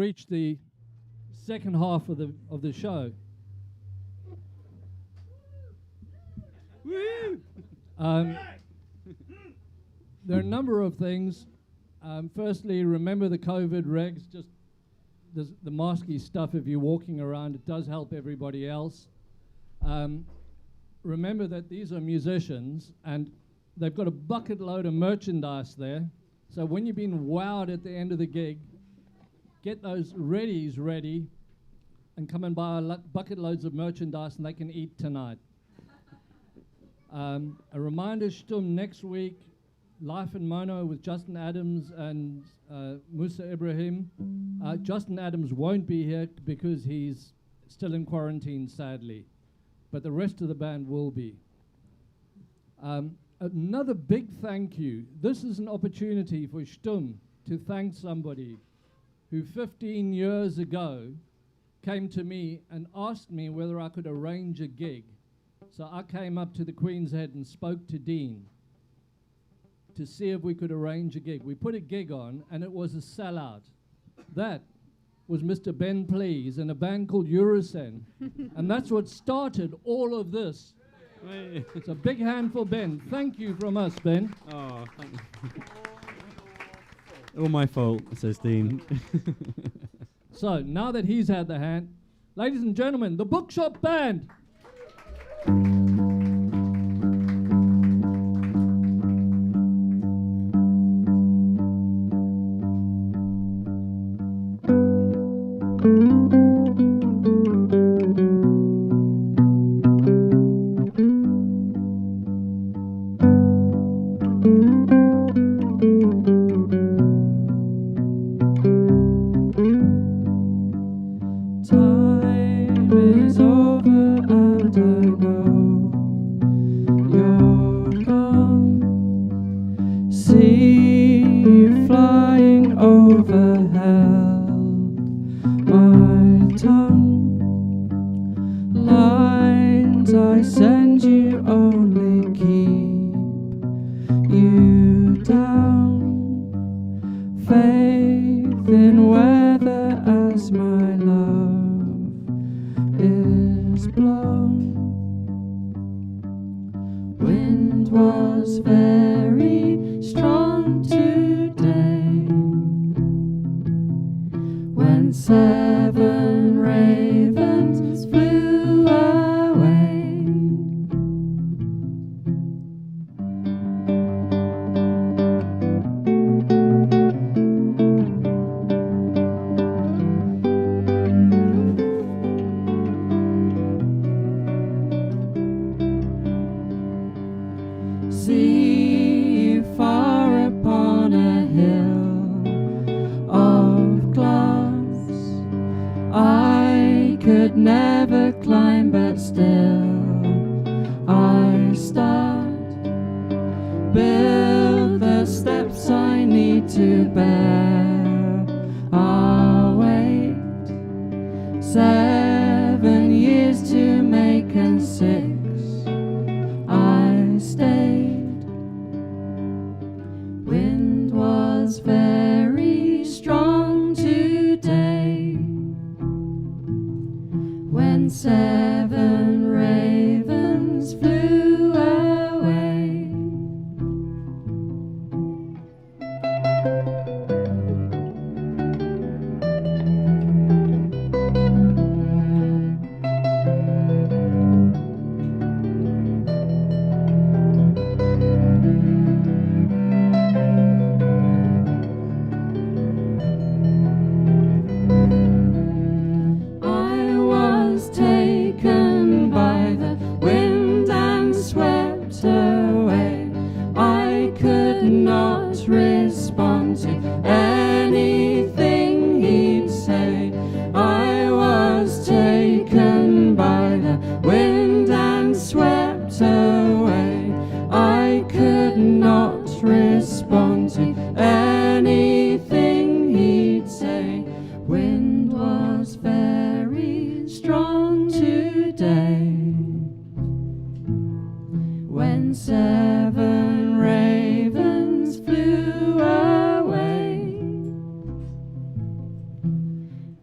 reached the second half of the show. There are a number of things. Firstly, remember the COVID regs. Just the masky stuff. If you're walking around, it does help everybody else. Remember that these are musicians, and they've got a bucket load of merchandise there. So when you've been wowed at the end of the gig, get those readies ready and come and buy bucket loads of merchandise, and they can eat tonight. A reminder, Schtumm next week, Life in Mono with Justin Adams and Musa Ibrahim. Justin Adams won't be here because he's still in quarantine, sadly. But the rest of the band will be. Another big thank you. This is an opportunity for Schtumm to thank somebody who 15 years ago came to me and asked me whether I could arrange a gig. So I came up to the Queen's Head and spoke to Dean to see if we could arrange a gig. We put a gig on, and it was a sellout. That was Mr. Ben Please and a band called Eurocen. And that's what started all of this. It's a big hand for Ben. Thank you from us, Ben. Oh, thank you. All my fault, says Dean. So, now that he's had the hand, ladies and gentlemen, the Bookshop Band.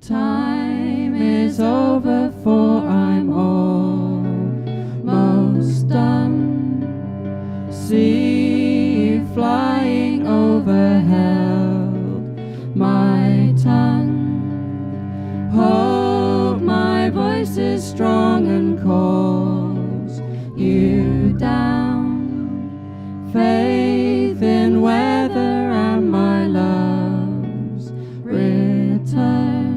Time is over, for I'm almost done. See you flying overhead, my tongue. Hope my voice is strong and calls you down. Faith in weather and my love's return.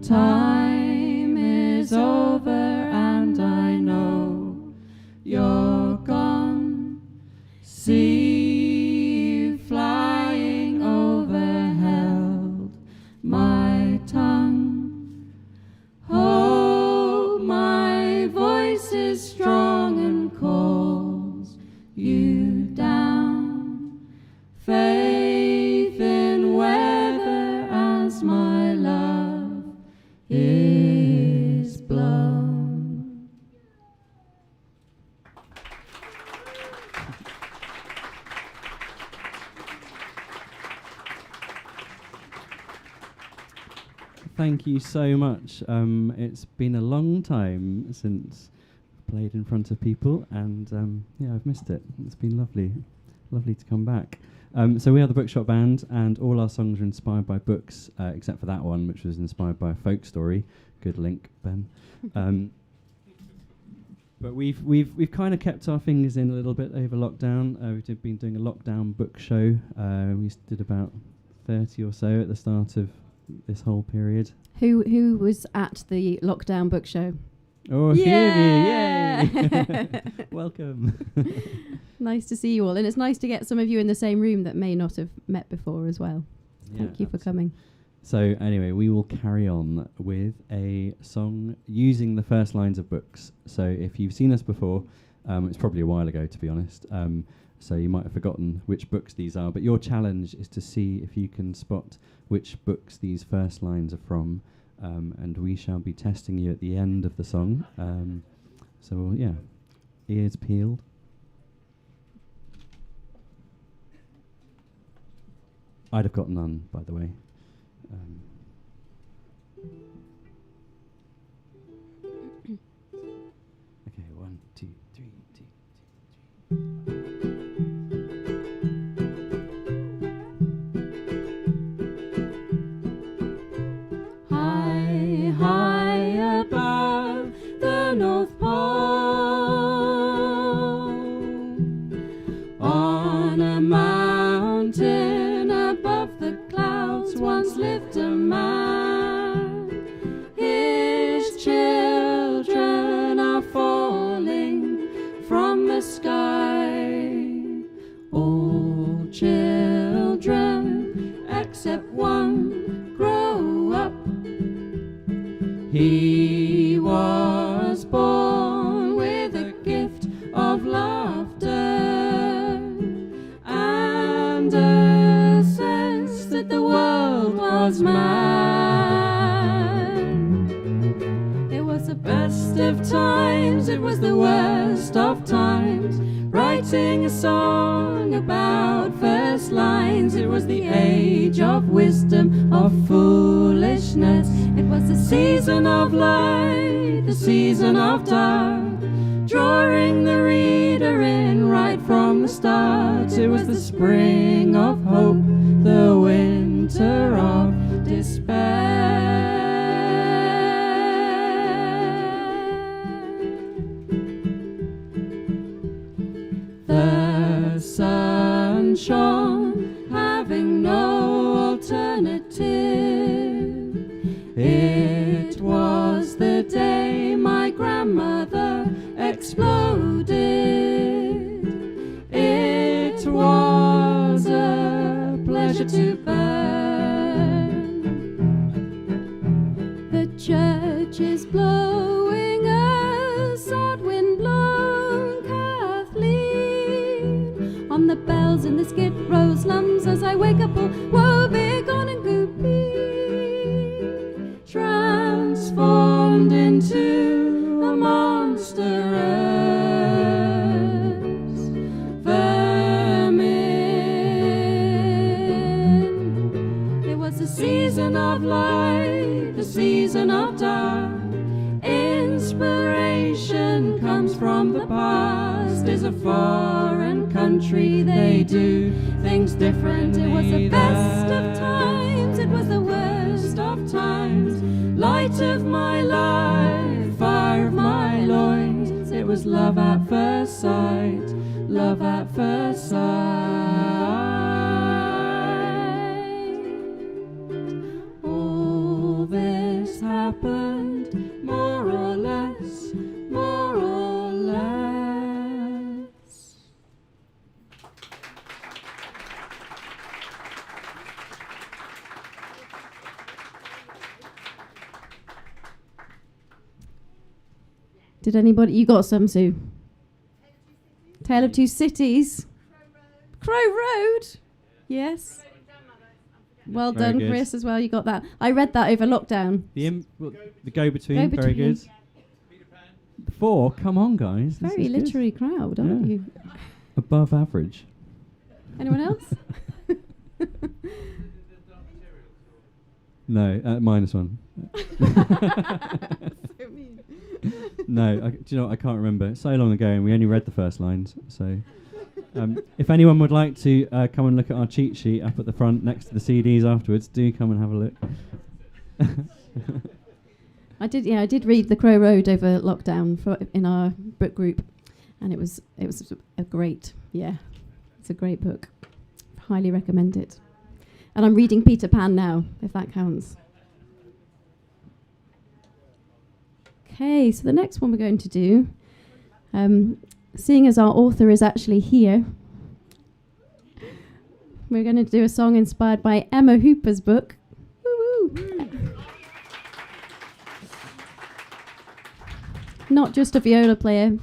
Time is over and I know you're gone. See you flying overhead, my tongue. Hope my voice is strong and calls you down. Faith in weather as my love is blown. Thank you so much. It's been a long time since I've played in front of people, and yeah, I've missed it. It's been lovely to come back. So we are the Bookshop Band, and all our songs are inspired by books, except for that one, which was inspired by a folk story. Good link, Ben. But we've kind of kept our fingers in a little bit over lockdown. We've been doing a lockdown book show. We did about 30 or so at the start of this whole period. Who was at the lockdown book show? Oh, Yeah! Phoebe, yay! Welcome. Nice to see you all, and it's nice to get some of you in the same room that may not have met before as well. Yeah, Thank you for coming. So anyway, we will carry on with a song using the first lines of books. So if you've seen us before, it's probably a while ago, to be honest. So you might have forgotten which books these are, but your challenge is to see if you can spot which books these first lines are from, and we shall be testing you at the end of the song. So yeah, ears peeled. I'd have got none, by the way. Okay, 1, 2, 3, 2, 2, 3. High, high above the North Pole, on a mountain above the clouds, once lived a man. His children are falling from the sky. All children except one grow up. He was born with a gift of laughter and a sense that the world was mad. It was the best of times, it was the worst of times, writing a song about first lines. It was the age of wisdom, of foolishness. It was the season of light, the season of dark, drawing the reader in right from the start. It was the spring of hope, the winter of despair. The sun shone, having no alternative. It was the day my grandmother exploded. It was a pleasure to burn. The church is blowing a sad wind blown Kathleen on the bells in the skid row slums. As I wake up all woe begone and goopy, transformed into a monstrous vermin. It was a season of life, night, the season of dark. Inspiration comes from the past. Is a foreign country, they do things differently. It was the best of times, it was the worst of times. Light of my life, fire of my loins. It was love at first sight, love at first sight. All this happened more or less, more or less. Did anybody? You got some, Sue? Tale of Two Cities. Crow Road. Yes. Well Very done, good. Chris, as well. You got that. I read that over lockdown. The go-between, Go-between. very good. 4, come on, guys. This Very is good. literary crowd, aren't Yeah. you? Above average. Anyone else? No, -1. So mean. No, do you know what? I can't remember. It's so long ago, and we only read the first lines. So, if anyone would like to come and look at our cheat sheet up at the front next to the CDs afterwards, do come and have a look. I did read The Crow Road over lockdown in our book group, and it was a great, it's a great book. Highly recommend it. And I'm reading Peter Pan now, if that counts. Okay, so the next one we're going to do, seeing as our author is actually here, we're going to do a song inspired by Emma Hooper's book. Woo-woo. Not just a viola player,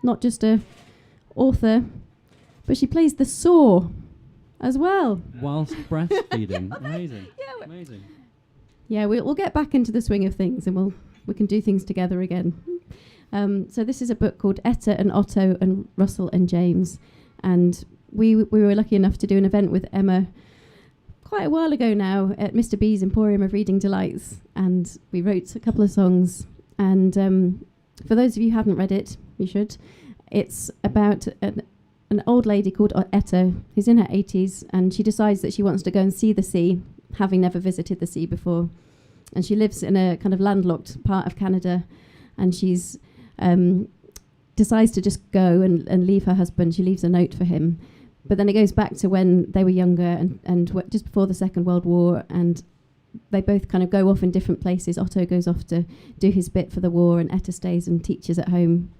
not just a author, but she plays the saw as well. Whilst breastfeeding. Amazing. Amazing. Yeah, we'll get back into the swing of things, and we can do things together again. So this is a book called Etta and Otto and Russell and James, and we were lucky enough to do an event with Emma quite a while ago now at Mr. B's Emporium of Reading Delights, and we wrote a couple of songs. And for those of you who haven't read it, you should. It's about an old lady called Etta, who's in her 80s, and she decides that she wants to go and see the sea, having never visited the sea before. And she lives in a kind of landlocked part of Canada, and she's decides to just go and leave her husband. She leaves a note for him. But then it goes back to when they were younger and just before the Second World War, and they both kind of go off in different places. Otto goes off to do his bit for the war, and Etta stays and teaches at home.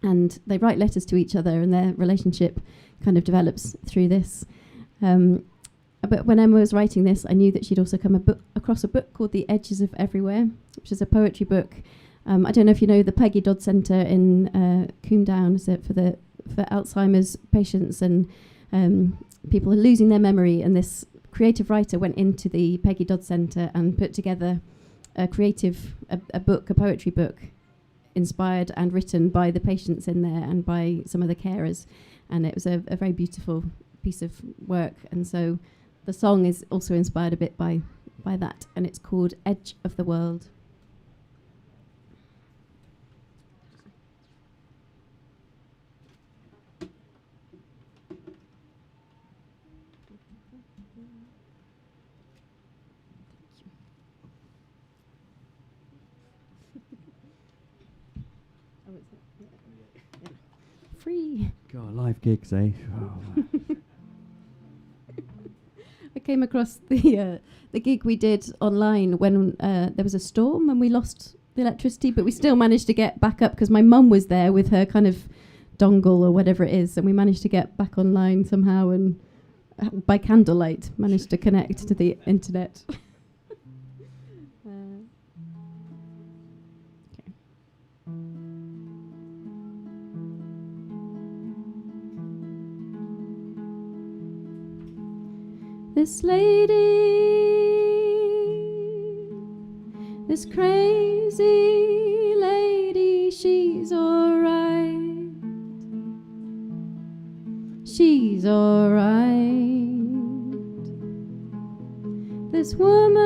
And they write letters to each other, and their relationship kind of develops through this. But when Emma was writing this, I knew that she'd also come across a book called The Edges of Everywhere, which is a poetry book. I don't know if you know the Peggy Dodd Centre in Coombe Down, for Alzheimer's patients and people losing their memory, and this creative writer went into the Peggy Dodd Centre and put together a poetry book, inspired and written by the patients in there and by some of the carers, and it was a very beautiful piece of work. And so the song is also inspired a bit by that, and it's called Edge of the World. Free. God, live gigs, eh? Oh. I came across the gig we did online when there was a storm and we lost the electricity, but we still managed to get back up because my mum was there with her kind of dongle or whatever it is, and we managed to get back online somehow, and by candlelight managed to connect to the internet. This lady, this crazy lady, she's alright. She's alright. This this woman,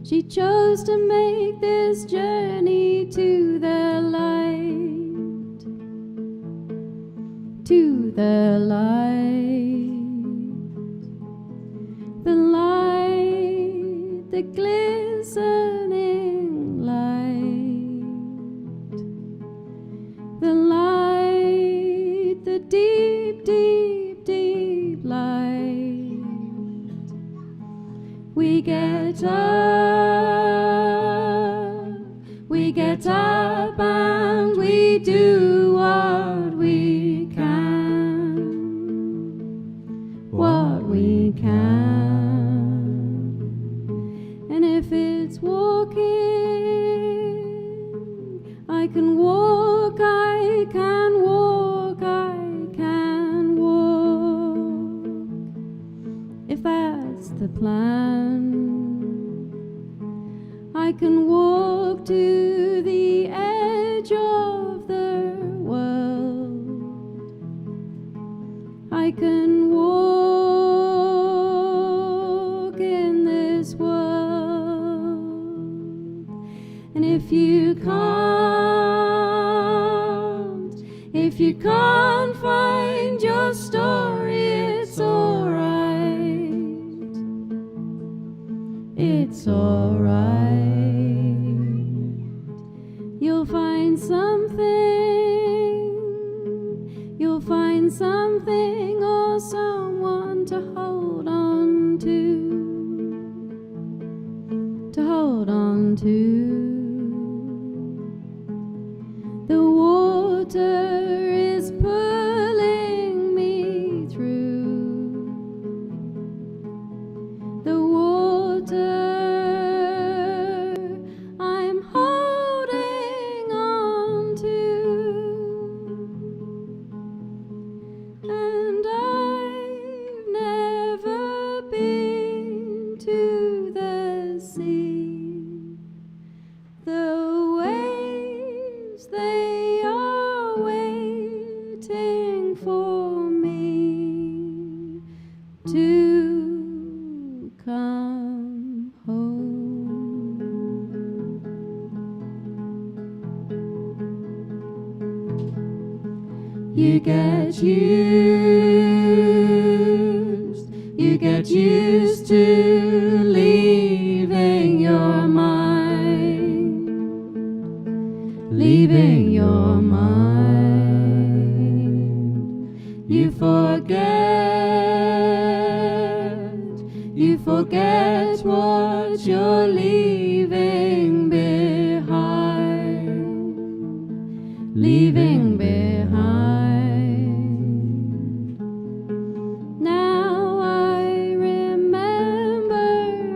she chose to make this journey to the light, to the light, the glistening light, the light, the deep, deep, deep light. We get up and we do what we can, what we can. And if it's walking, I can walk, I can walk, I can walk. If that's the plan, I can walk to the edge of the world. I can walk in this world. And if you can't find your story, it's alright. It's alright. You'll find something. You'll find something or someone to hold on to. To hold on to. The water is pulling me through. The water I'm holding on to. And I've never been to the sea. The waves, they are waiting for me to come home. You get used to leaving your mind, leaving your mind. You forget what you're leaving behind, leaving behind. Now I remember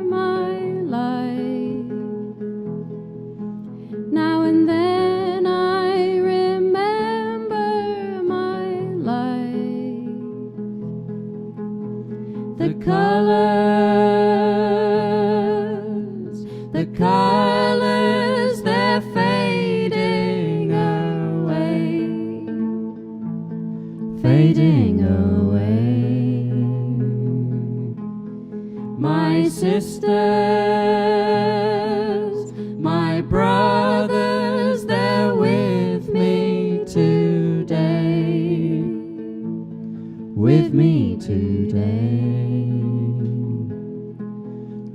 my life. Now and then I remember my life. The colors, they're fading away, fading away. My sisters, my brothers, they're with me today, with me today.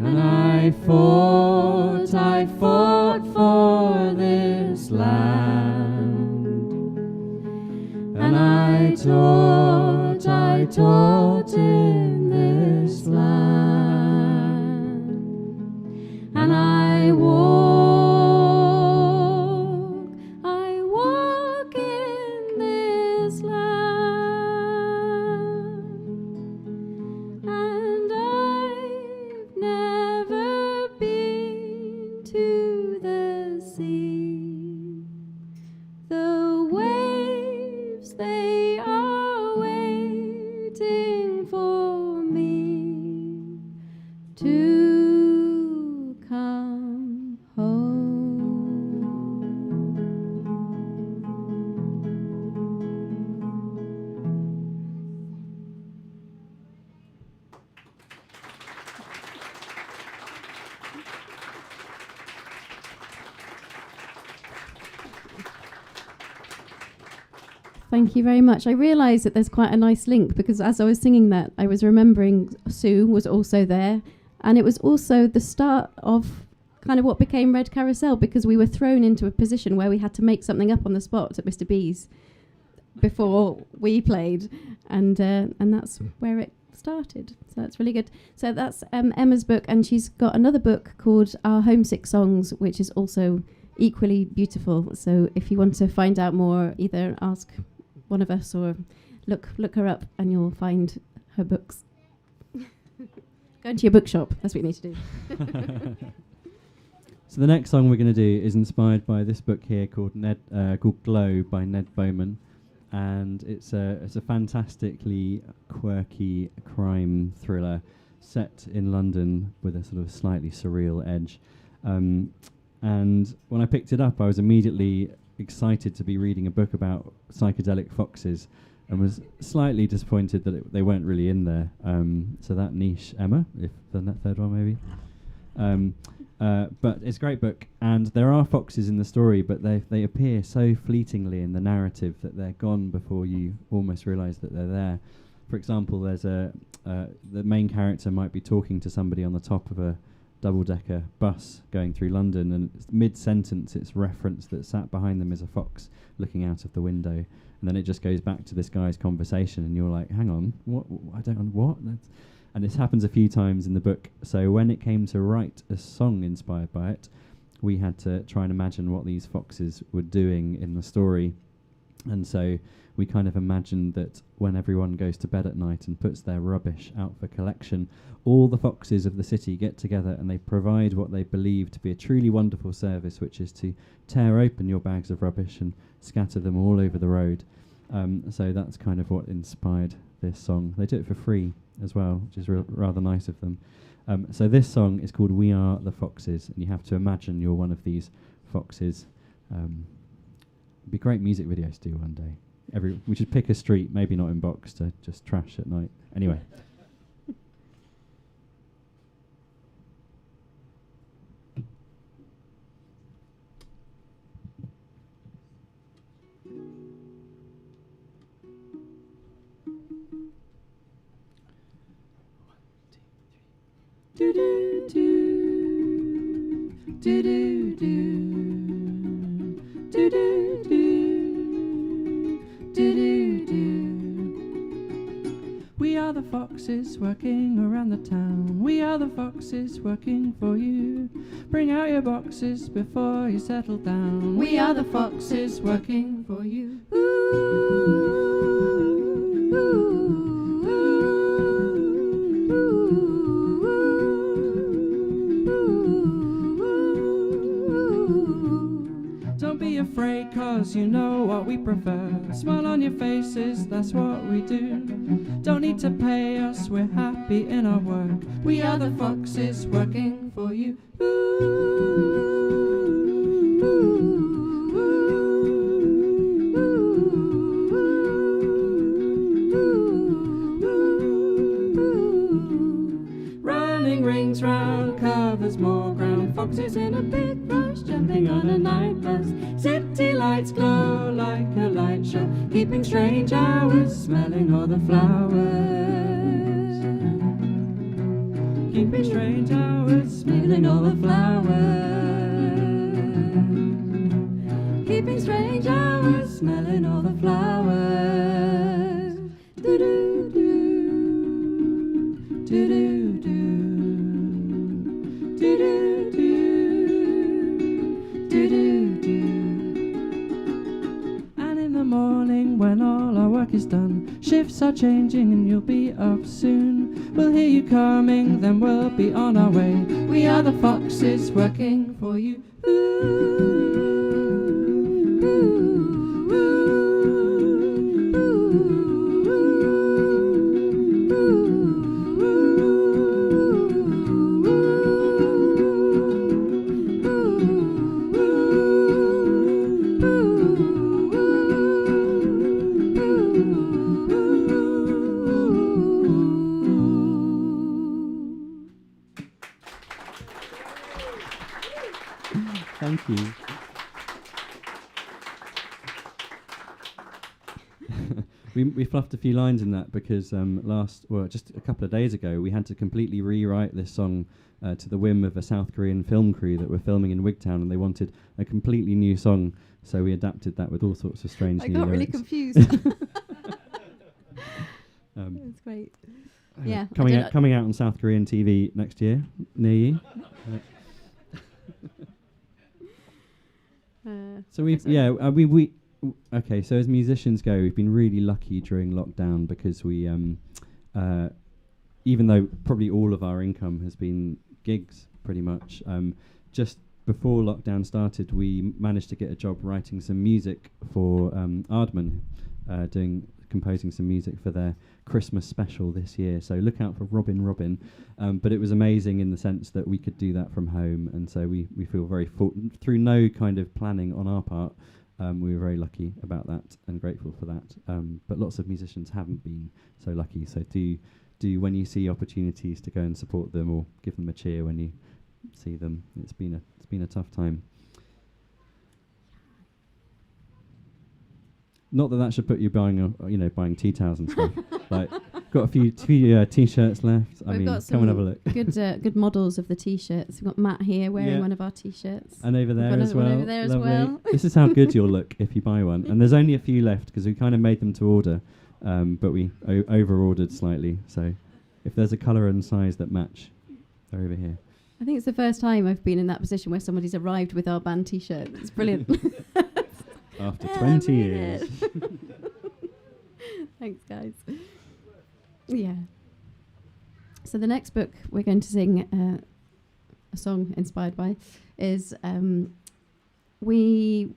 And I fought for this land, and I taught in this land, and I walk in this land, and I've never been to the sea. The waves, they are waiting for me to come home. Thank you very much. I realised that there's quite a nice link because as I was singing that, I was remembering Sue was also there, and it was also the start of kind of what became Red Carousel, because we were thrown into a position where we had to make something up on the spot at Mr. B's before we played, and that's where it started. So that's really good. So that's Emma's book, and she's got another book called Our Homesick Songs, which is also equally beautiful. So if you want to find out more, either ask one of us or look her up and you'll find her books. Go into your bookshop, that's what you need to do. So the next song we're going to do is inspired by this book here called Glow by Ned Bowman, and it's a fantastically quirky crime thriller set in London with a sort of slightly surreal edge. And when I picked it up, I was immediately excited to be reading a book about psychedelic foxes, and was slightly disappointed that they weren't really in there. So that niche, Emma, if the third one maybe. But it's a great book, and there are foxes in the story, but they appear so fleetingly in the narrative that they're gone before you almost realise that they're there. For example, there's the main character might be talking to somebody on the top of a double-decker bus going through London, and mid-sentence it's referenced that sat behind them is a fox looking out of the window, and then it just goes back to this guy's conversation, and you're like, hang on, what? I don't what? And this happens a few times in the book. So when it came to write a song inspired by it, we had to try and imagine what these foxes were doing in the story. And so we kind of imagined that when everyone goes to bed at night and puts their rubbish out for collection, all the foxes of the city get together and they provide what they believe to be a truly wonderful service, which is to tear open your bags of rubbish and scatter them all over the road. So that's kind of what inspired this song. They do it for free as well, which is rather nice of them. So this song is called We Are the Foxes, and you have to imagine you're one of these foxes. It'd be great music videos to do one day. We should pick a street, maybe not in Box, to just trash at night. Anyway. Do do do do do do do do do do do. We are the foxes working around the town. We are the foxes working for you. Bring out your boxes before you settle down. We are the foxes working for you. Afraid, cause you know what we prefer. Smile on your faces, that's what we do. Don't need to pay us, we're happy in our work. We are the foxes working for you. Running rings round, covers more ground. Foxes in a big rush, jumping on a night bus. City lights glow like a light show, keeping strange hours, smelling all the flowers. Keeping strange hours, smelling all the flowers. Keeping strange hours, smelling all the flowers. Do do do, do do do, do do do, do do do. Morning when all our work is done, shifts are changing and you'll be up soon. We'll hear you coming, then we'll be on our way. We are the foxes working for you. Thank you. We fluffed a few lines in that because just a couple of days ago, we had to completely rewrite this song to the whim of a South Korean film crew that were filming in Wigtown, and they wanted a completely new song, so we adapted that with all sorts of strange new lyrics. I got really confused. That's great. Yeah, coming out on South Korean TV next year near you. So so as musicians go, we've been really lucky during lockdown because we even though probably all of our income has been gigs pretty much, just before lockdown started we managed to get a job writing some music for Aardman, composing some music for their Christmas special this year, so look out for Robin. But it was amazing in the sense that we could do that from home, and so we feel very through no kind of planning on our part. We were very lucky about that and grateful for that. But lots of musicians haven't been so lucky, so do when you see opportunities to go and support them or give them a cheer when you see them. It's been a tough time. Not that should put you buying tea towels and stuff. Like, got a few t-shirts left. We've got come and have a look. Good models of the t-shirts. We've got Matt here wearing one of our t-shirts. And over there as well. Over there as well. This is how good you'll look if you buy one. And there's only a few left because we kind of made them to order, but we over-ordered slightly. So if there's a colour and size that match, they're over here. I think it's the first time I've been in that position where somebody's arrived with our band t-shirt. It's brilliant. After 20 years. Thanks, guys. Yeah. So the next book we're going to sing a song inspired by is we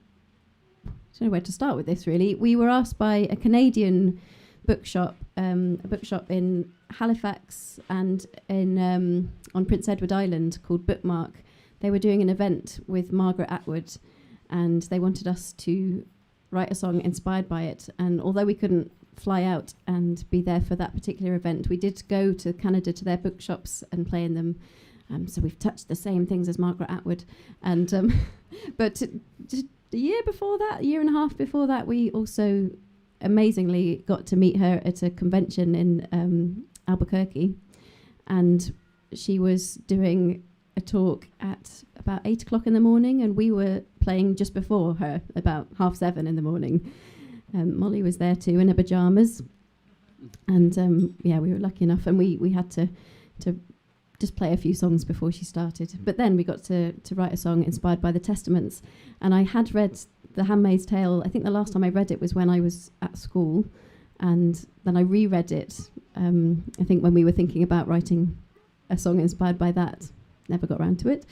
don't know where to start with this really. We were asked by a Canadian bookshop, a bookshop in Halifax and in on Prince Edward Island called Bookmark. They were doing an event with Margaret Atwood, and they wanted us to write a song inspired by it. And although we couldn't fly out and be there for that particular event, we did go to Canada to their bookshops and play in them. So we've touched the same things as Margaret Atwood. And but just a year and a half before that, we also amazingly got to meet her at a convention in Albuquerque. And she was doing a talk at about 8 o'clock in the morning, and we were playing just before her, about 7:30 in the morning. Molly was there too in her pyjamas, and we were lucky enough, and we had to just play a few songs before she started. But then we got to write a song inspired by the Testaments, and I had read The Handmaid's Tale. I think the last time I read it was when I was at school, and then I reread it. I think when we were thinking about writing a song inspired by that. Never got around to it,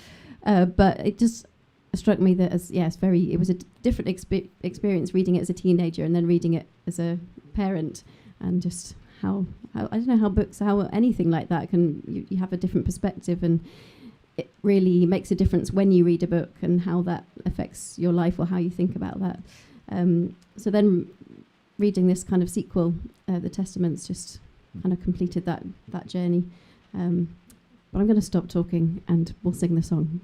but it just struck me that it was a different experience reading it as a teenager and then reading it as a parent, and just how I don't know how anything like that can you have a different perspective, and it really makes a difference when you read a book and how that affects your life or how you think about that. So then reading this kind of sequel, The Testaments, just kind of completed that journey. But I'm going to stop talking and we'll sing the song.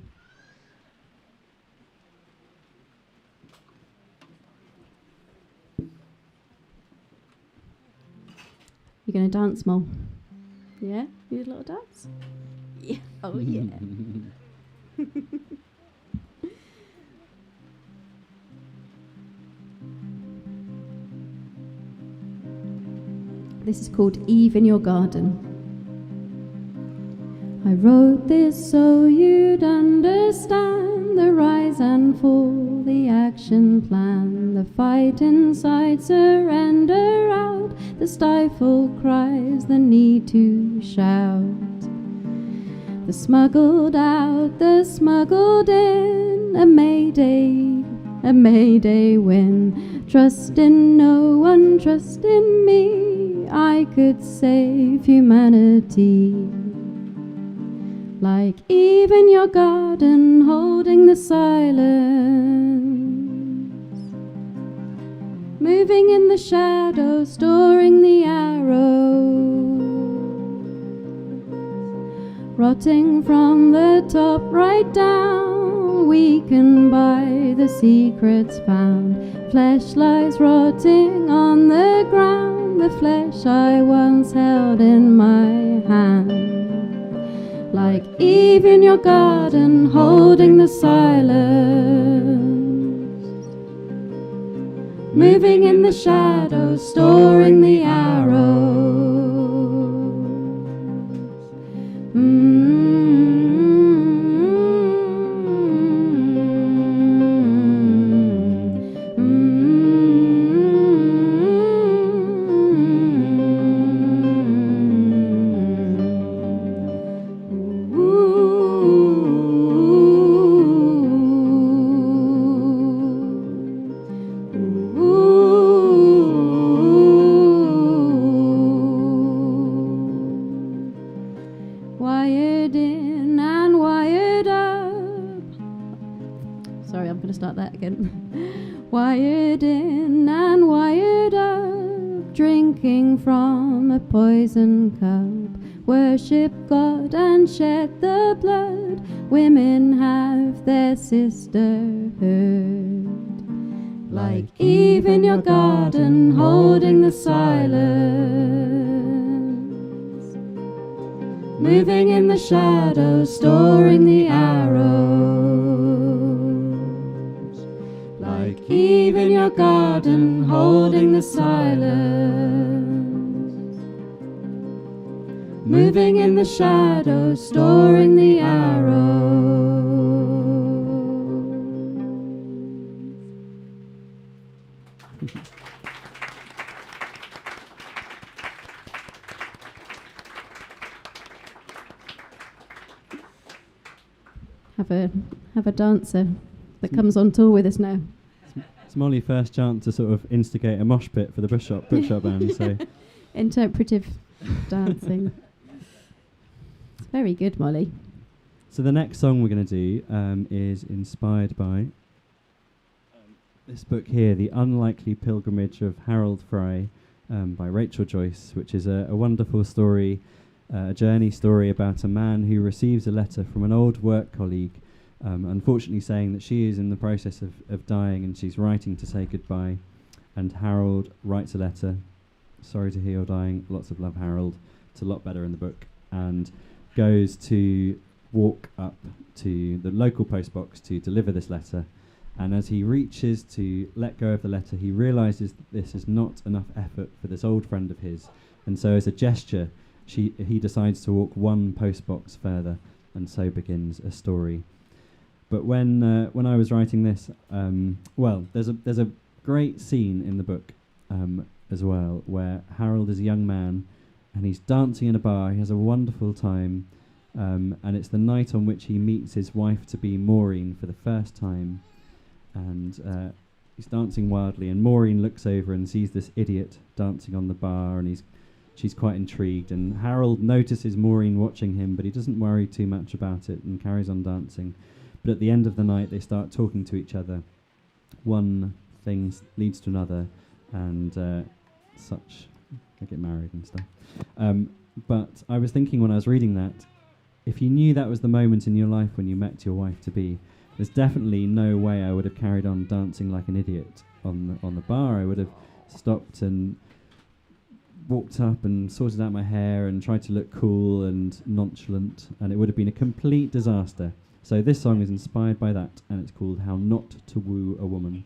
You're going to dance, Mol? Yeah? You did a little dance? Yeah. Oh, yeah. This is called Eve in Your Garden. I wrote this so you'd understand the rise and fall, the action plan, the fight inside, surrender out, the stifled cries, the need to shout, the smuggled out, the smuggled in, a mayday win. Trust in no one, trust in me, I could save humanity. Like Eve in your garden, holding the silence, moving in the shadows, storing the arrows, rotting from the top right down, weakened by the secrets found. Flesh lies rotting on the ground, the flesh I once held in my hand. Like Eve in your garden, holding the silence, moving in the shadows, storing the arrows. Wired in and wired up. Sorry, I'm going to start that again. Wired in and wired up, drinking from a poison cup. Worship God and shed the blood. Women have their sisterhood. Like Eve in your garden, holding the silence, moving in the shadows, storing the arrows. Like Eve in your garden, holding the silence, moving in the shadows, storing the arrows. Have a dancer that comes on tour with us now. It's Molly's first chance to sort of instigate a mosh pit for the Bookshop Band. So interpretive dancing. It's very good, Molly. So the next song we're going to do is inspired by this book here, The Unlikely Pilgrimage of Harold Fry, by Rachel Joyce, which is a wonderful story, a journey story about a man who receives a letter from an old work colleague, unfortunately saying that she is in the process of dying and she's writing to say goodbye. And Harold writes a letter, sorry to hear you're dying, lots of love, Harold. It's a lot better in the book. And goes to walk up to the local postbox to deliver this letter. And as he reaches to let go of the letter, he realises that this is not enough effort for this old friend of his. And so as a gesture, he decides to walk one postbox further, and so begins a story. But when I was writing this, there's a great scene in the book as well, where Harold is a young man, and he's dancing in a bar. He has a wonderful time, and it's the night on which he meets his wife-to-be Maureen for the first time. And he's dancing wildly, and Maureen looks over and sees this idiot dancing on the bar, and she's quite intrigued. And Harold notices Maureen watching him, but he doesn't worry too much about it and carries on dancing. But at the end of the night, they start talking to each other. One thing leads to another, and they get married and stuff. But I was thinking when I was reading that, if you knew that was the moment in your life when you met your wife-to-be, there's definitely no way I would have carried on dancing like an idiot on the bar. I would have stopped and walked up and sorted out my hair and tried to look cool and nonchalant, and it would have been a complete disaster. So this song is inspired by that, and it's called How Not to Woo a Woman.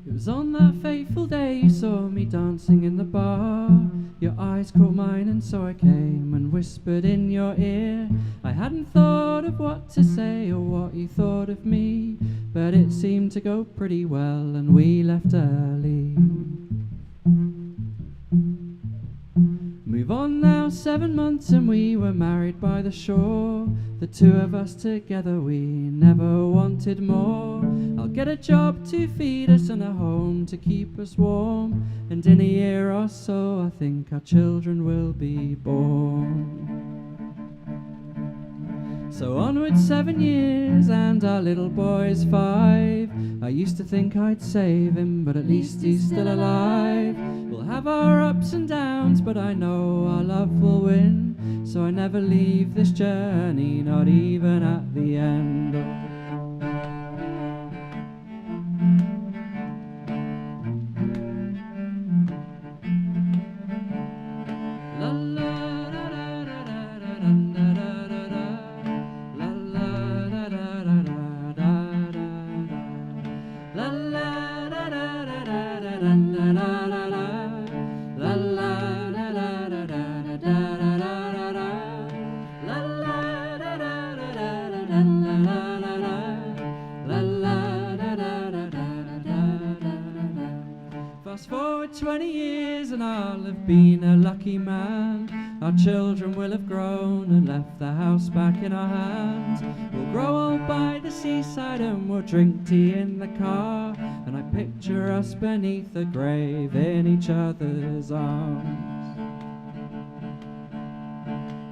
It was on that fateful day you saw me dancing in the bar. Your eyes caught mine, and so I came and whispered in your ear. I hadn't thought of what to say or what you thought of me, but it seemed to go pretty well, and we left early. Move on now, 7 months, and we were married by the shore. The two of us together, we never wanted more. I'll get a job to feed us and a home to keep us warm, and in a year or so I think our children will be born. So onward 7 years and our little boy's 5. I used to think I'd save him, but at least he's still alive. We'll have our ups and downs, but I know our love will win. So I never leave this journey, not even at the end. Fast forward 20 years and I'll have been a lucky man. Our children will have grown and left the house back in our hands. We'll grow old by the seaside and we'll drink tea in the car. And I picture us beneath the grave in each other's arms.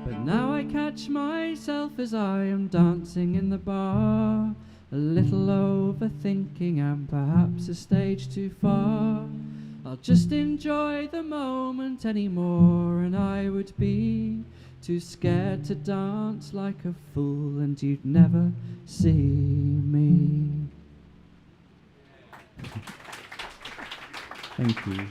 But now I catch myself as I am dancing in the bar, a little overthinking and perhaps a stage too far. I'll just enjoy the moment anymore, and I would be too scared to dance like a fool, and you'd never see me. Thank you. Thank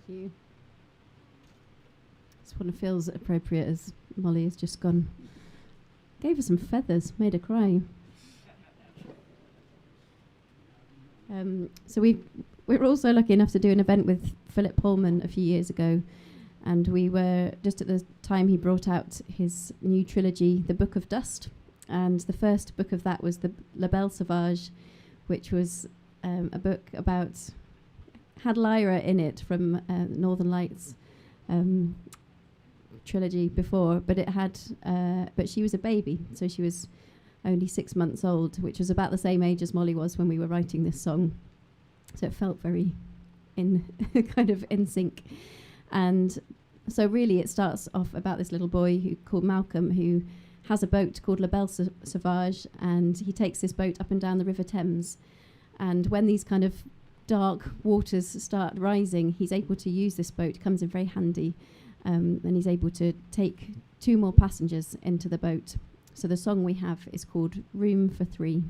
you. This one feels appropriate as Molly has just gone. Gave her some feathers, made her cry. So we were also lucky enough to do an event with Philip Pullman a few years ago, and we were just at the time he brought out his new trilogy, The Book of Dust, and the first book of that was the La Belle Sauvage, which was a book about, had Lyra in it from Northern Lights trilogy before, but it had but she was a baby, so she was only 6 months old, which was about the same age as Molly was when we were writing this song, so it felt very in kind of in sync. And so really it starts off about this little boy called Malcolm, who has a boat called La Belle Sauvage, and he takes this boat up and down the River Thames, and when these kind of dark waters start rising, he's able to use this boat. It comes in very handy. And he's able to take 2 more passengers into the boat. So the song we have is called Room for 3.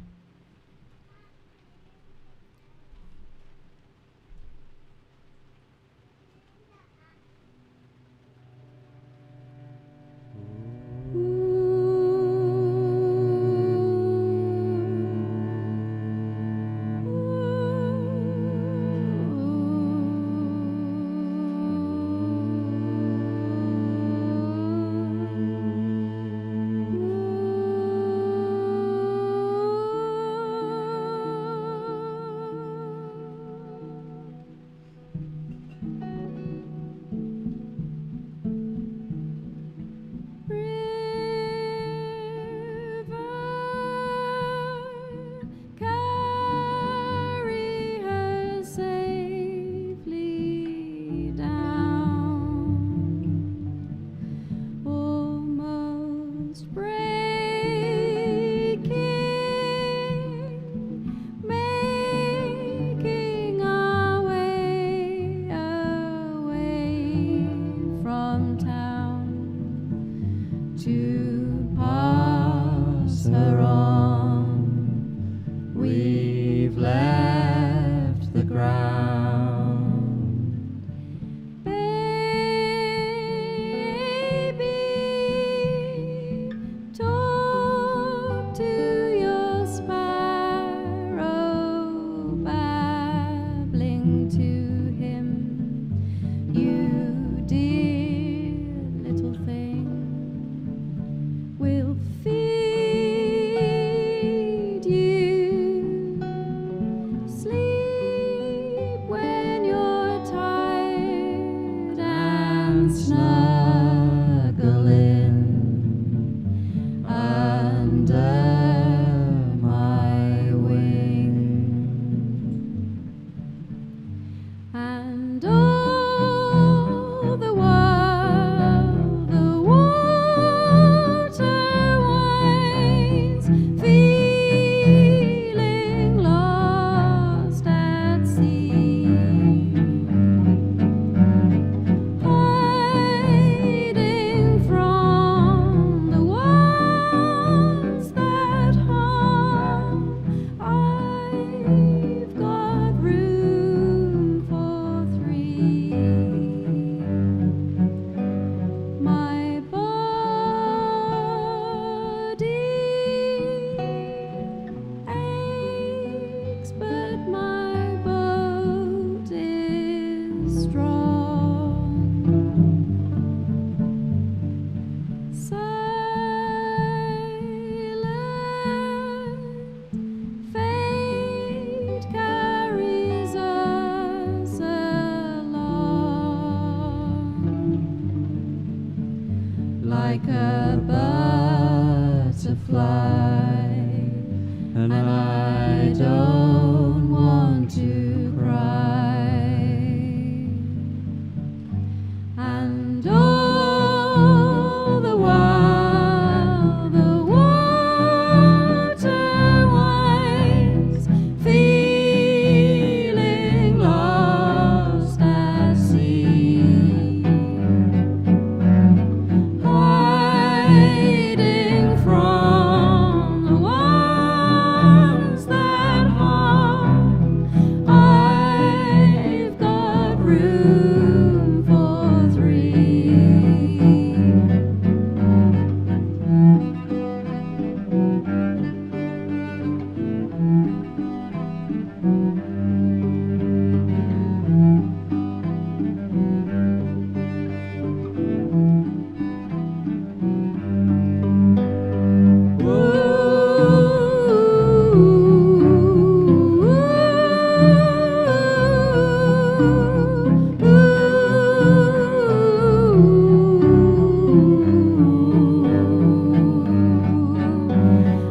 like a butterfly, and I don't want to cry. And all the while the water winds, feeling lost at sea, hiding from the ones that harm. I've got room for three.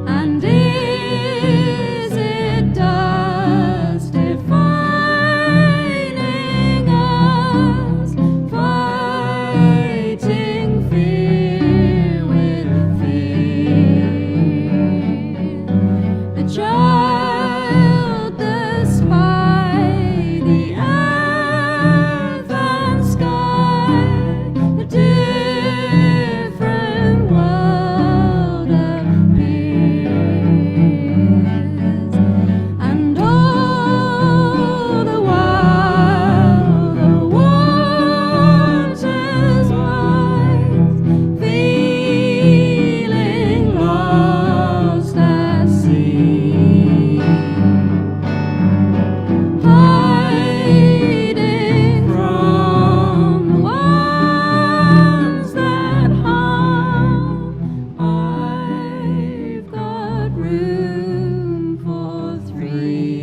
And is it dust defining us, fighting fear with fear? The child, the spy, the earth and sky, the different world appears. And all the while the waters wise, feeling lost at sea, hiding from the ones that harm. I've got room for three.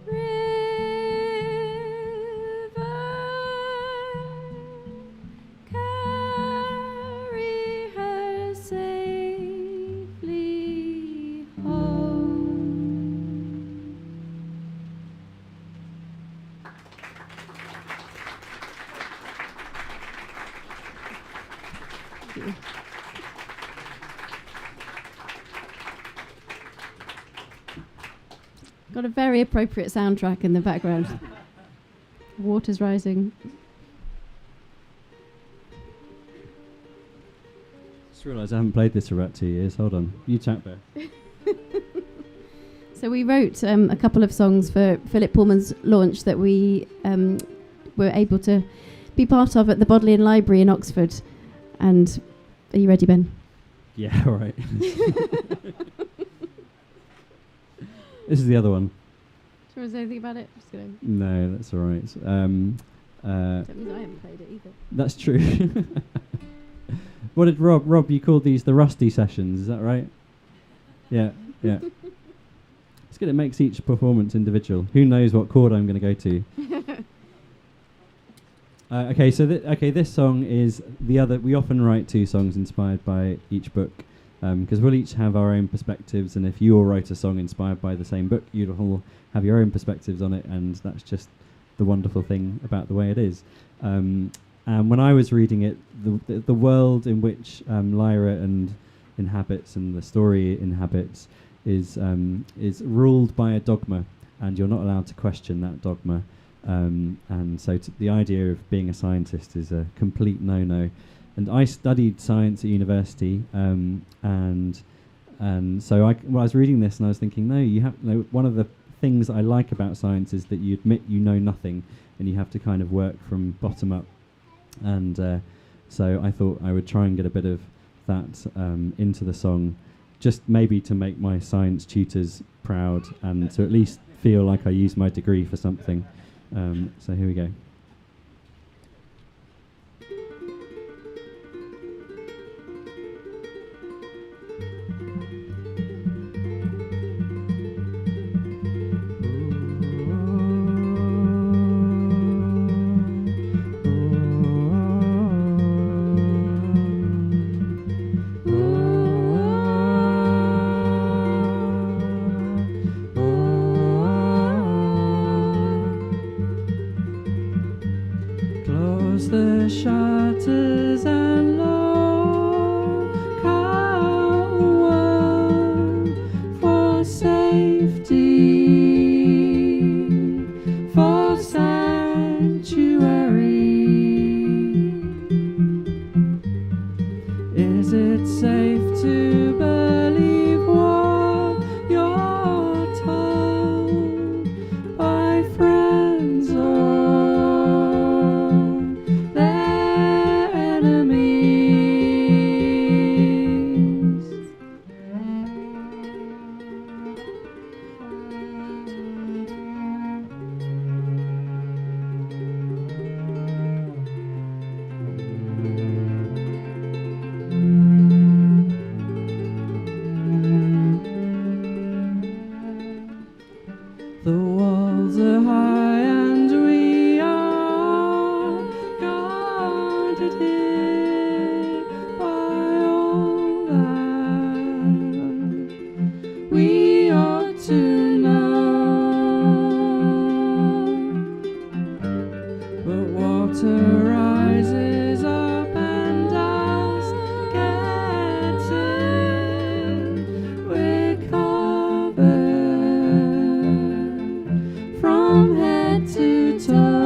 River, carry her safely home. Got a very appropriate soundtrack in the background. Water's rising. Just realised I haven't played this for about 2 years. Hold on. You chat, Bear. So we wrote a couple of songs for Philip Pullman's launch that we were able to be part of at the Bodleian Library in Oxford. And are you ready, Ben? Yeah, all right. This is the other one. Do you want to say anything about it? Just gonna No, that's all right. that means I haven't played it either. That's true. What did Rob, you called these the Rusty Sessions, is that right? Yeah, yeah. It's good, it makes each performance individual. Who knows what chord I'm going to go to? Okay, so this song is the other. We often write two songs inspired by each book, because we'll each have our own perspectives, and if you all write a song inspired by the same book, you'd all have your own perspectives on it, and that's just the wonderful thing about the way it is. And when I was reading it, the world in which Lyra inhabits and the story inhabits is ruled by a dogma, and you're not allowed to question that dogma. And so the idea of being a scientist is a complete no-no. And I studied science at university, and so I was reading this and I was thinking, one of the things I like about science is that you admit you know nothing, and you have to kind of work from bottom up. And so I thought I would try and get a bit of that into the song, just maybe to make my science tutors proud and to at least feel like I used my degree for something. So here we go. we ought to know. But water rises up and dust gets in. We're covered from head to toe.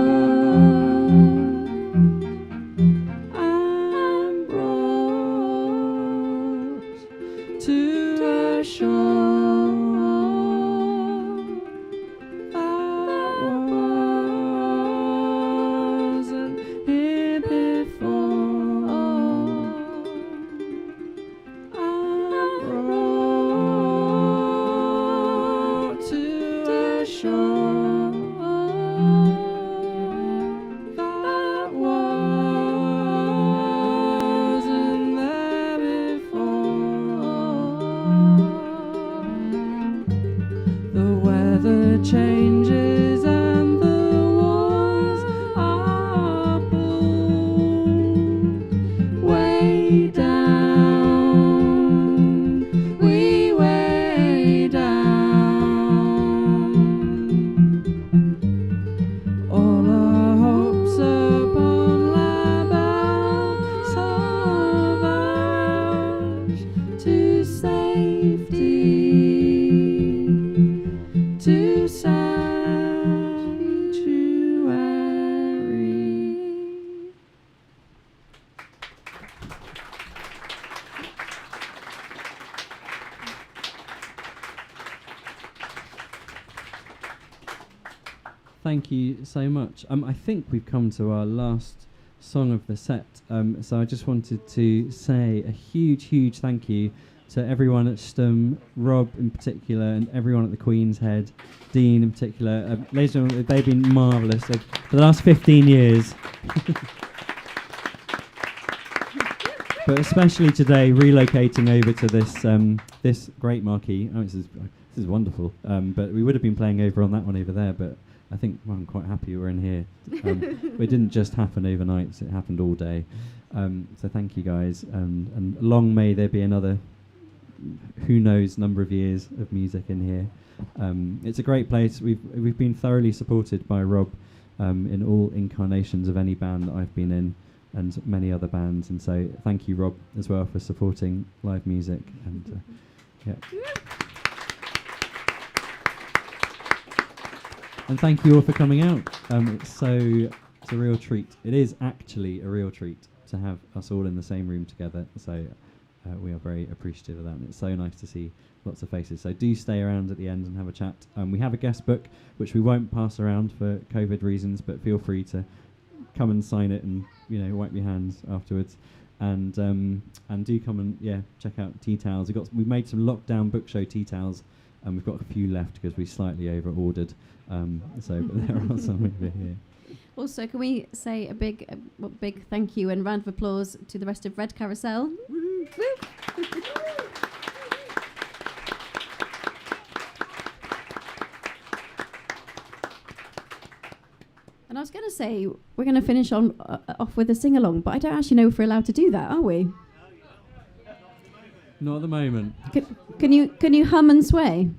Changes and the walls are pulled way down, we way down. All our hopes upon Laval salvage to safety. To sanctuary. Thank you so much. I think we've come to our last song of the set. So I just wanted to say a huge thank you to everyone at Schtumm, Rob in particular, and everyone at the Queen's Head, Dean in particular. Ladies and gentlemen, they've been marvellous for the last 15 years. But especially today, relocating over to this this great marquee. Oh, this is wonderful. But we would have been playing over on that one over there, but I think I'm quite happy we're in here. It didn't just happen overnight, it happened all day. So thank you guys, and long may there be another who knows number of years of music in here. It's a great place. We've been thoroughly supported by Rob in all incarnations of any band that I've been in, and many other bands, and so thank you, Rob, as well, for supporting live music. And yeah. And thank you all for coming out. It's a real treat. It is actually a real treat to have us all in the same room together, so we are very appreciative of that, and it's so nice to see lots of faces. So do stay around at the end and have a chat. We have a guest book, which we won't pass around for COVID reasons, but feel free to come and sign it and wipe your hands afterwards. And do come and check out tea towels. We've made some lockdown book show tea towels, and we've got a few left because we slightly over ordered. But there are some over here. Also, can we say a big thank you and round of applause to the rest of Red Carousel? Woo! And I was going to say we're going to finish off with a sing along, but I don't actually know if we're allowed to do that, are we? Not at the moment. Can you hum and sway?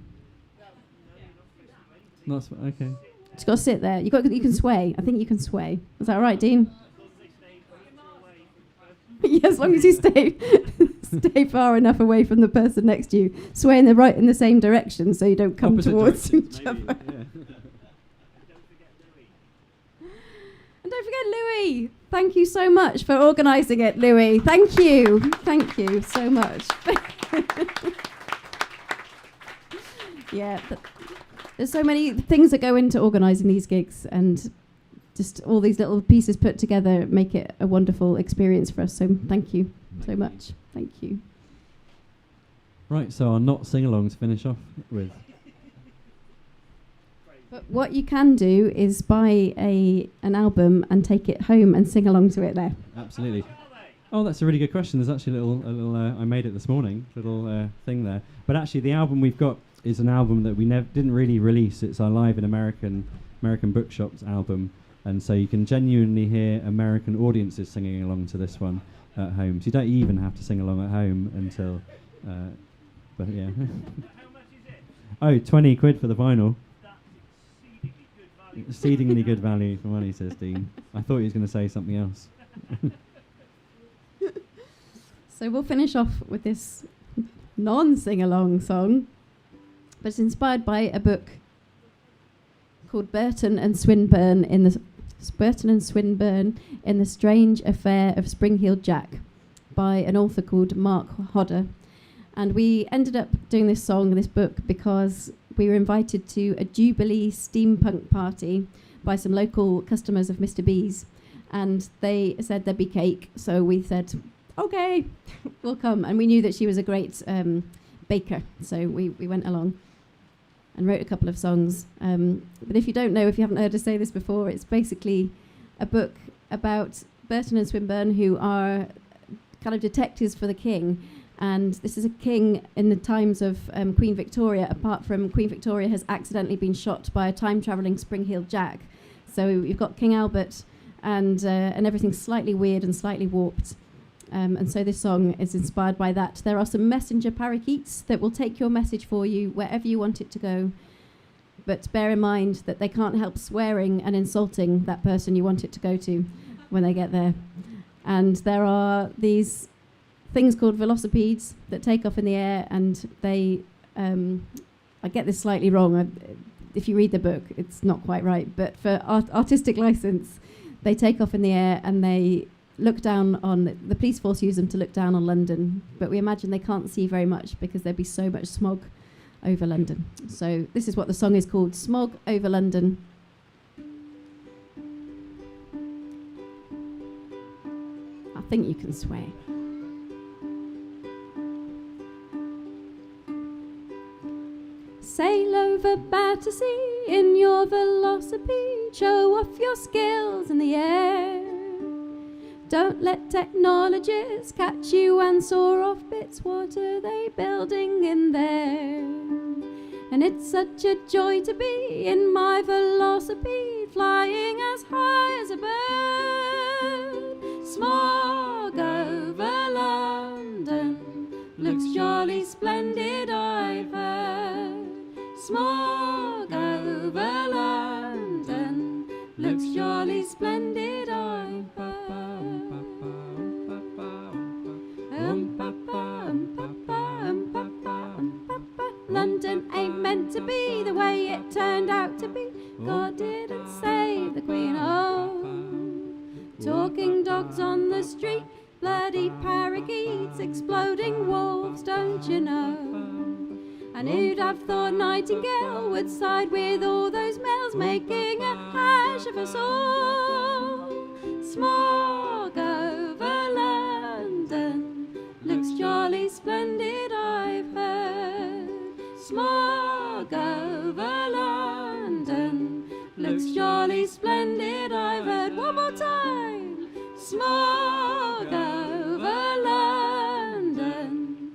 Okay. Just got to sit there. You can sway. I think you can sway. Is that all right, Dean? Yeah, as long as you stay far enough away from the person next to you, sway in the same direction, so you don't come Opposite towards each maybe, other. Yeah. And don't forget Louis. Thank you so much for organising it, Louis. Thank you so much. Yeah, there's so many things that go into organising these gigs, and just all these little pieces put together make it a wonderful experience for us. So thank you so much. Thank you. Right, so our not sing-along to finish off with. But what you can do is buy an album and take it home and sing along to it there. Absolutely. Oh, that's a really good question. There's actually a little I made it this morning, little thing there. But actually, the album we've got is an album that we didn't really release. It's our Live in American Bookshops album. And so you can genuinely hear American audiences singing along to this one at home. So you don't even have to sing along at home until, but yeah. How much is Oh, 20 quid for the vinyl. Exceedingly good value for money, says Dean. I thought he was going to say something else. So we'll finish off with this non-sing-along song, but it's inspired by a book called Burton and Swinburne in the Strange Affair of Spring-Heeled Jack by an author called Mark Hodder. And we ended up doing this song, this book, because we were invited to a Jubilee steampunk party by some local customers of Mr. B's, and they said there'd be cake, so we said, okay, we'll come. And we knew that she was a great baker, so we went along and wrote a couple of songs. But if you don't know, if you haven't heard us say this before, it's basically a book about Burton and Swinburne, who are kind of detectives for the king. And this is a king in the times of Queen Victoria, apart from Queen Victoria has accidentally been shot by a time-travelling spring-heeled jack. So you've got King Albert and everything's slightly weird and slightly warped. And so this song is inspired by that. There are some messenger parakeets that will take your message for you wherever you want it to go. But bear in mind that they can't help swearing and insulting that person you want it to go to when they get there. And there are these things called velocipedes that take off in the air, and they, I get this slightly wrong. If you read the book, it's not quite right. But for artistic license, they take off in the air and they look down on, the police force use them to look down on London, but we imagine they can't see very much because there'd be so much smog over London. So this is what the song is called, Smog Over London. I think you can swear. Sail over Battersea in your velocipede, show off your skills in the air. Don't let technologists catch you and saw off bits. What are they building in there? And it's such a joy to be in my velocipede, flying as high as a bird. Smog over London looks jolly splendid, I've heard. Smog over London looks jolly splendid, I've heard. London ain't meant to be the way it turned out to be. God didn't save the Queen. Oh, talking dogs on the street, bloody parakeets, exploding wolves, don't you know? And who'd have thought Nightingale would side with all those males, making a hash of us all? Smog over London looks jolly splendid, I've heard. Smog over London looks jolly splendid, I've heard. One more time. Smog over London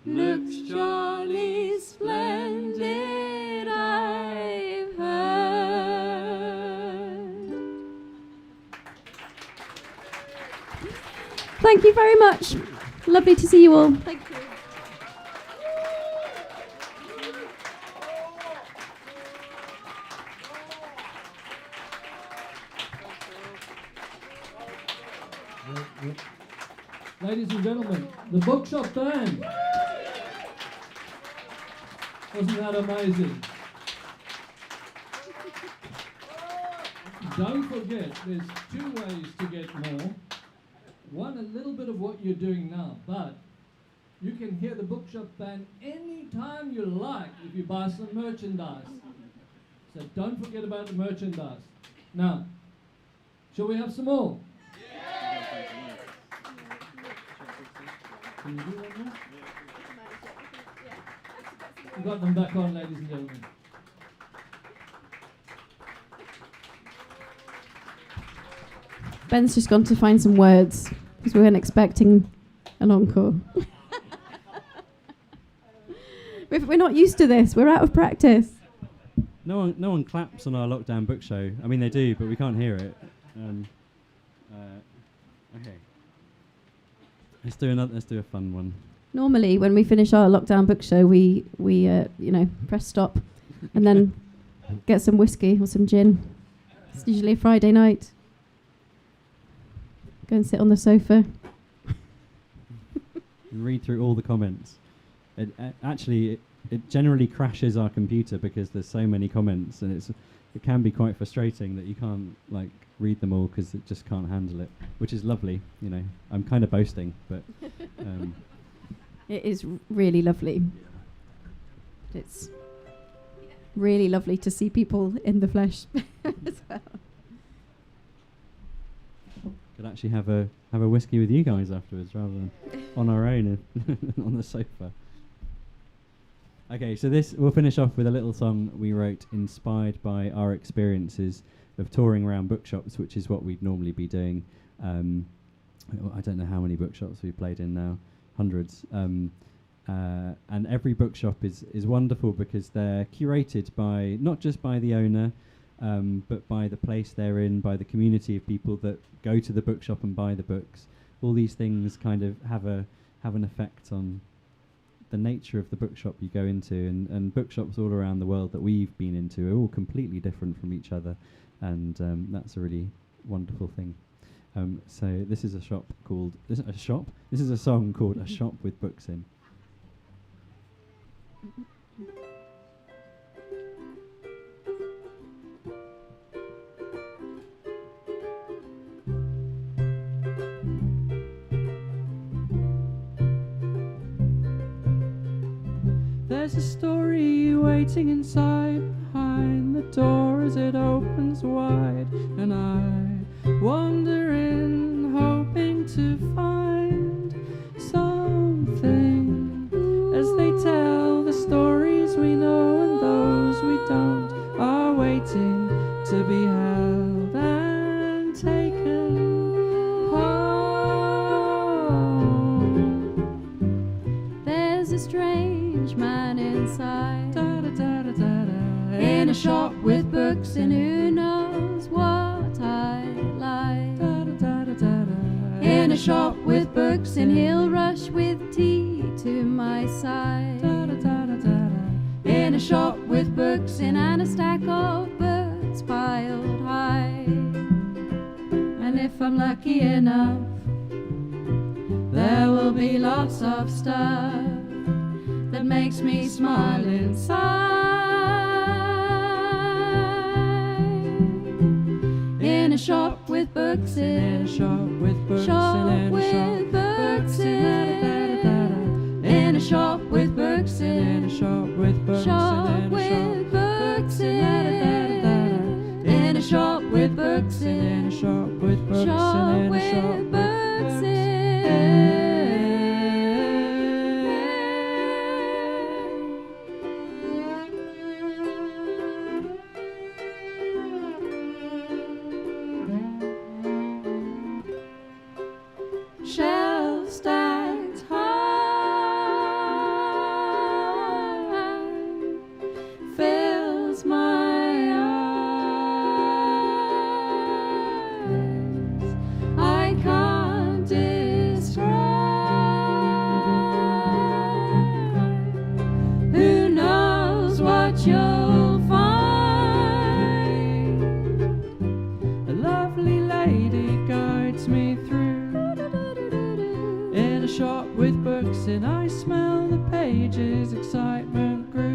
looks jolly splendid, I've heard. Thank you very much. Lovely to see you all. Thank you. Ladies and gentlemen, the Bookshop Band. Wasn't that amazing? Don't forget, there's two ways to get more. One, a little bit of what you're doing now, but you can hear the Bookshop Band anytime you like if you buy some merchandise. So don't forget about the merchandise. Now, shall we have some more? Can you do that now? We've got them back on, ladies and gentlemen. Ben's just gone to find some words because we weren't expecting an encore. We're not used to this. We're out of practice. No one claps on our lockdown book show. I mean, they do, but we can't hear it. Okay. Let's do a fun one. Normally, when we finish our lockdown book show, we press stop and then get some whiskey or some gin. It's usually a Friday night. Go and sit on the sofa. Read through all the comments. It generally crashes our computer because there's so many comments, and it can be quite frustrating that you can't read them all because it just can't handle it, which is lovely. I'm kind of boasting, but it is really lovely. It's really lovely to see people in the flesh as well. Could actually have a whiskey with you guys afterwards rather than on our own on the sofa. Okay, so we'll finish off with a little song we wrote inspired by our experiences of touring around bookshops, which is what we'd normally be doing. I don't know how many bookshops we've played in now, hundreds. And every bookshop is wonderful because they're curated by not just by the owner, but by the place they're in, by the community of people that go to the bookshop and buy the books. All these things kind of have an effect on the nature of the bookshop you go into, and bookshops all around the world that we've been into are all completely different from each other, and that's a really wonderful thing. So this is a song called A Shop with Books In. There's a story waiting inside behind the door as it opens wide, and I wander in hoping to find something as they tell the stories we know and those we don't are waiting to be held and taken home. There's a strange man inside, Da, da, da, da, da, da. in a shop with books, and who knows what I like. Da, da, da, da, da, da. In a shop with books, and he'll rush with tea to my side. Da, da, da, da, da, da. In a shop with books, and a stack of books piled high. And if I'm lucky enough, there will be lots of stuff that makes me smile inside. In a shop with books In a shop with books, shop in a with shop books in. in a shop with books In a shop with books, shop in a with books in a shop with books in a shop with books, shop in a with shop with books shelves stacked high fills my eyes. I can't describe. Who knows what you'll find? A lovely lady guides me through. In a shop with books, and I smell the pages, excitement grew.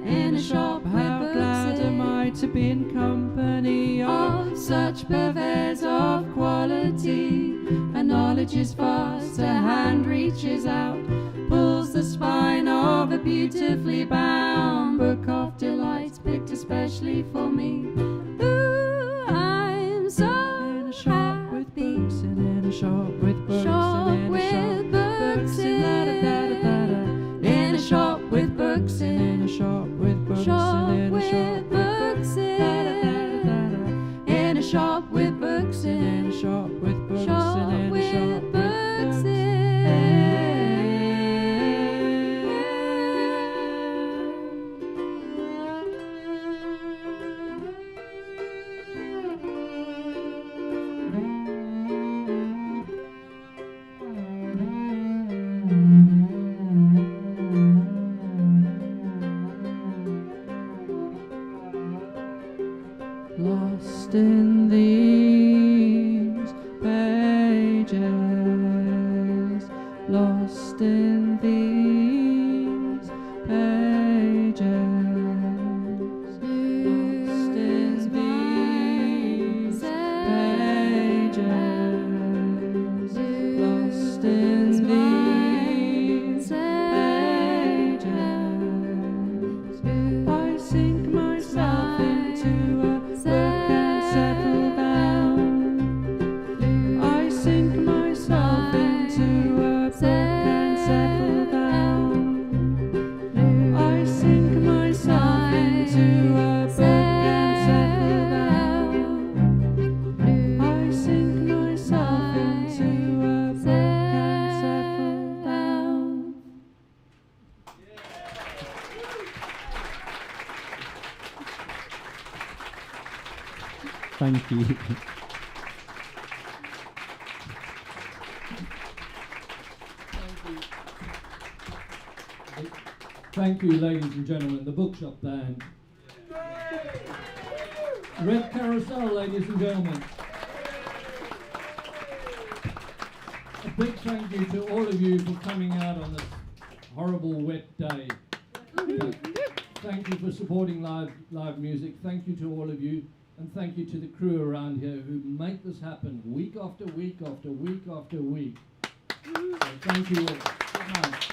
In a shop How with glad books am I to be in company of of such purveyors of quality. And knowledge is vast, a hand reaches out, pulls the spine of a beautifully bound book of delights picked especially for me. Ooh, I'm so in a shop with happy. books, and in a shop with books, Shop and in a shop with books and la da da da da da. in a shop with books In a shop with books, shop and in a shop with books da da da da da. in a shop with books In a shop with books, shop and in a with shop with books lost in these pages, lost in these pages, lost in these pages, lost in these pages. I sink myself into a book and settle down. I sink myself into a book and settle down. I sink myself into a book and settle down. I sink myself into a book and settle down. Thank you. Thank you, ladies and gentlemen, the Bookshop Band. Red Carousel, ladies and gentlemen. A big thank you to all of you for coming out on this horrible wet day. Thank you for supporting live music. Thank you to all of you. And thank you to the crew around here who make this happen week after week after week after week. So thank you all. Good night.